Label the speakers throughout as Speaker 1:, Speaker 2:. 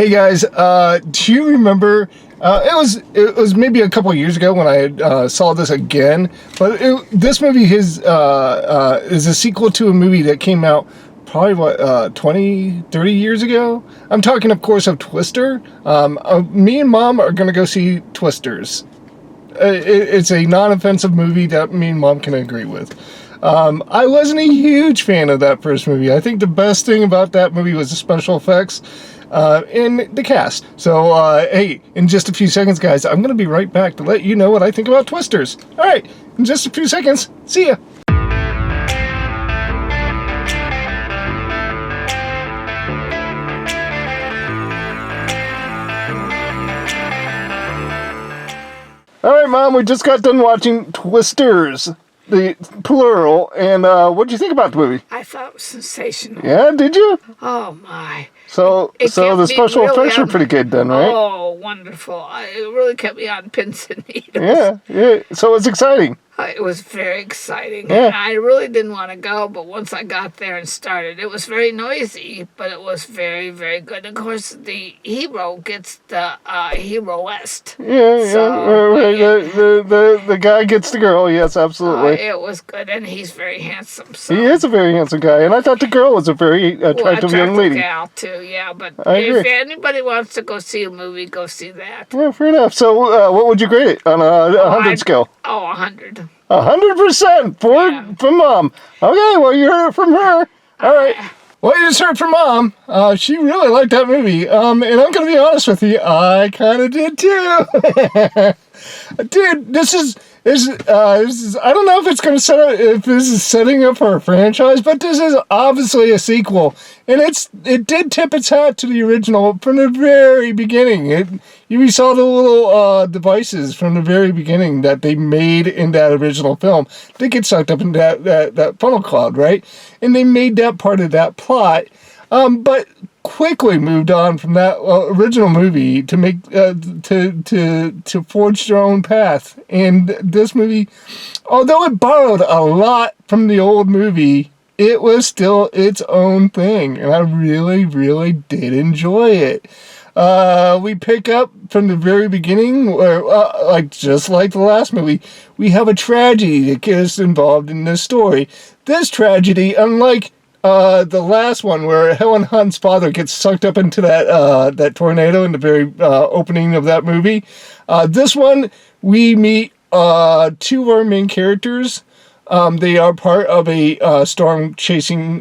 Speaker 1: Hey guys, do you remember? It was maybe a couple of years ago when I saw this again. But this movie is a sequel to a movie that came out probably 20, 30 years ago. I'm talking, of course, of Twister. Me and Mom are gonna go see Twisters. It's a non-offensive movie that me and Mom can agree with. I wasn't a huge fan of that first movie. I think the best thing about that movie was the special effects and the cast. So, hey, in just a few seconds, guys, I'm going to be right back to let you know what I think about Twisters. All right, in just a few seconds. See ya. All right, Mom, we just got done watching Twisters, the plural, and what did you think about the movie?
Speaker 2: I thought it was sensational.
Speaker 1: Yeah, did you?
Speaker 2: Oh, my.
Speaker 1: So the special effects were pretty good then, right?
Speaker 2: Oh, wonderful. It really kept me on pins and needles.
Speaker 1: Yeah. So it's exciting.
Speaker 2: It was very exciting.
Speaker 1: Yeah.
Speaker 2: And I really didn't want to go, but once I got there and started, it was very noisy, but it was very, very good. Of course, the hero gets the heroest.
Speaker 1: The guy gets the girl. Yes, absolutely.
Speaker 2: It was good, and he's very handsome. So.
Speaker 1: He is a very handsome guy, and I thought the girl was a very attractive young lady.
Speaker 2: Gal too, yeah. But
Speaker 1: if
Speaker 2: anybody wants to go see a movie, go see that.
Speaker 1: Yeah, fair enough. So, what would you grade it on a 100 scale?
Speaker 2: 100.
Speaker 1: 100% from Mom. Okay, well, you heard it from her. All right. Well, you just heard from Mom. She really liked that movie. And I'm going to be honest with you, I kind of did too. Dude, this is I don't know if it's going to if this is setting up for a franchise, but this is obviously a sequel, and it did tip its hat to the original from the very beginning. You saw the little devices from the very beginning that they made in that original film. They get sucked up in that funnel cloud, right? And they made that part of that plot, but quickly moved on from that original movie to make to forge their own path. And this movie, although it borrowed a lot from the old movie, it was still its own thing, and I really, really did enjoy it. We pick up from the very beginning, where, just like the last movie, we have a tragedy that gets involved in this story. This tragedy, unlike the last one where Helen Hunt's father gets sucked up into that tornado in the very opening of that movie. This one, we meet two of our main characters. They are part of a storm chasing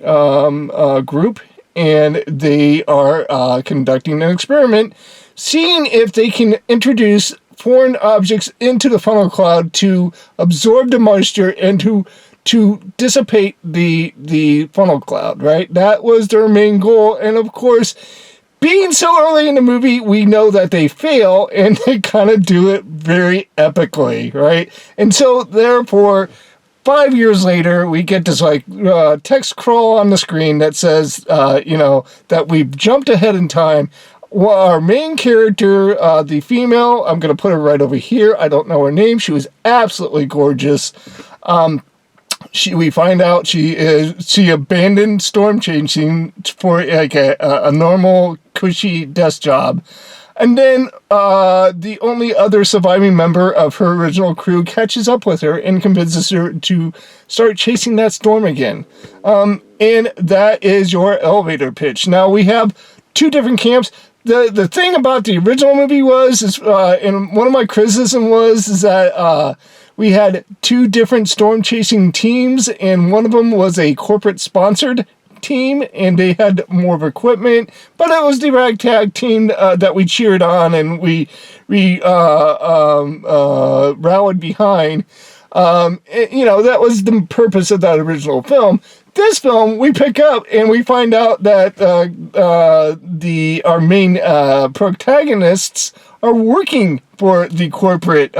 Speaker 1: group, and they are conducting an experiment, seeing if they can introduce foreign objects into the funnel cloud to absorb the moisture and to dissipate the funnel cloud, right? That was their main goal. And of course, being so early in the movie, we know that they fail, and they kind of do it very epically, right? And so therefore, 5 years later, we get this text crawl on the screen that says, that we've jumped ahead in time. Well, our main character, the female, I'm going to put her right over here. I don't know her name. She was absolutely gorgeous. We find out she abandoned storm chasing for a normal cushy desk job, and then the only other surviving member of her original crew catches up with her and convinces her to start chasing that storm again. And that is your elevator pitch. Now we have two different camps. The thing about the original movie and one of my criticisms is that we had two different storm chasing teams, and one of them was a corporate sponsored team, and they had more of equipment, but it was the ragtag team that we cheered on and we rallied behind. That was the purpose of that original film. This film, we pick up and we find out that our main protagonists are working for the corporate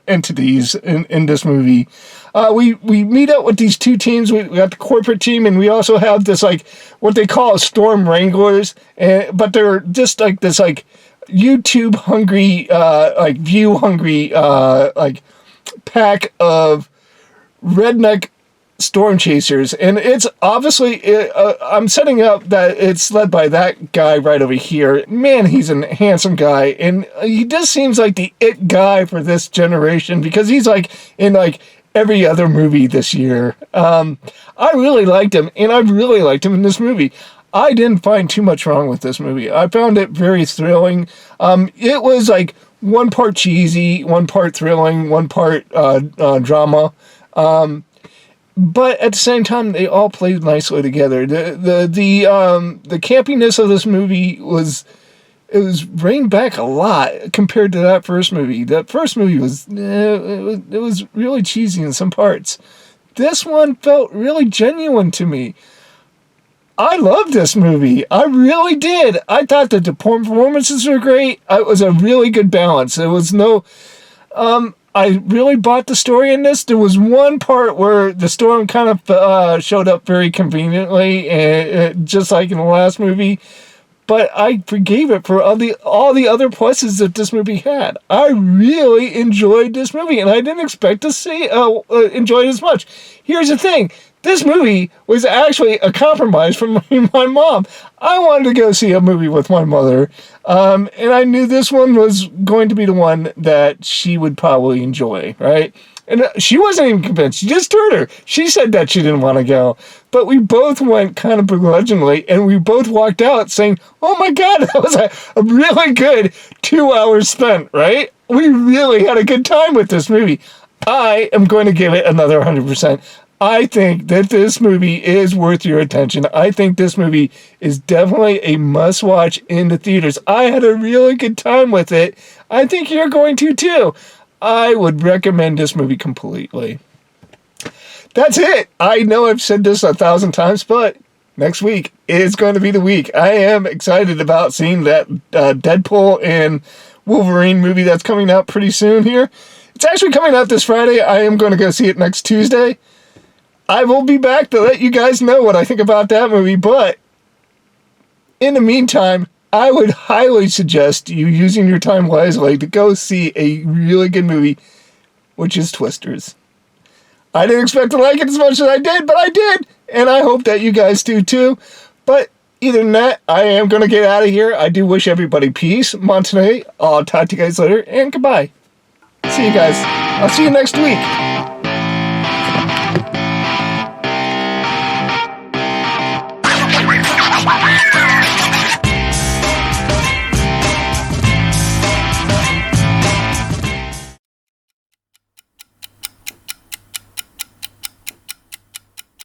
Speaker 1: entities in this movie. We meet up with these two teams. We got the corporate team, and we also have this what they call storm wranglers, but they're just this YouTube hungry, view hungry, pack of redneck storm chasers, and it's obviously I'm setting up that it's led by that guy right over here. Man, he's a handsome guy, and he just seems like the it guy for this generation because he's like in like every other movie this year. I really liked him, and I really liked him in this movie. I didn't find too much wrong with this movie. I found it very thrilling. It was like one part cheesy, one part thrilling, one part drama. But at the same time, they all played nicely together. The campiness of this movie was reined back a lot compared to that first movie. That first movie it was really cheesy in some parts. This one felt really genuine to me. I loved this movie. I really did. I thought that the performances were great. It was a really good balance. There was no. I really bought the story in this. There was one part where the storm kind of showed up very conveniently, just like in the last movie. But I forgave it for all the other pluses that this movie had. I really enjoyed this movie, and I didn't expect to enjoy it as much. Here's the thing. This movie was actually a compromise from my mom. I wanted to go see a movie with my mother, and I knew this one was going to be the one that she would probably enjoy, right? And she wasn't even convinced. She just heard her. She said that she didn't want to go. But we both went kind of begrudgingly, and we both walked out saying, oh my God, that was a really good 2 hours spent, right? We really had a good time with this movie. I am going to give it another 100%. I think that this movie is worth your attention. I think this movie is definitely a must-watch in the theaters. I had a really good time with it. I think you're going to too. I would recommend this movie completely. That's it. I know I've said this 1,000 times, but next week is going to be the week. I am excited about seeing that Deadpool and Wolverine movie that's coming out pretty soon here. It's actually coming out this Friday. I am going to go see it next Tuesday. I will be back to let you guys know what I think about that movie, but in the meantime, I would highly suggest you using your time wisely to go see a really good movie, which is Twisters. I didn't expect to like it as much as I did, but I did, and I hope that you guys do too. But either than that, I am going to get out of here. I do wish everybody peace. Monterey, I'll talk to you guys later, and goodbye. See you guys. I'll see you next week.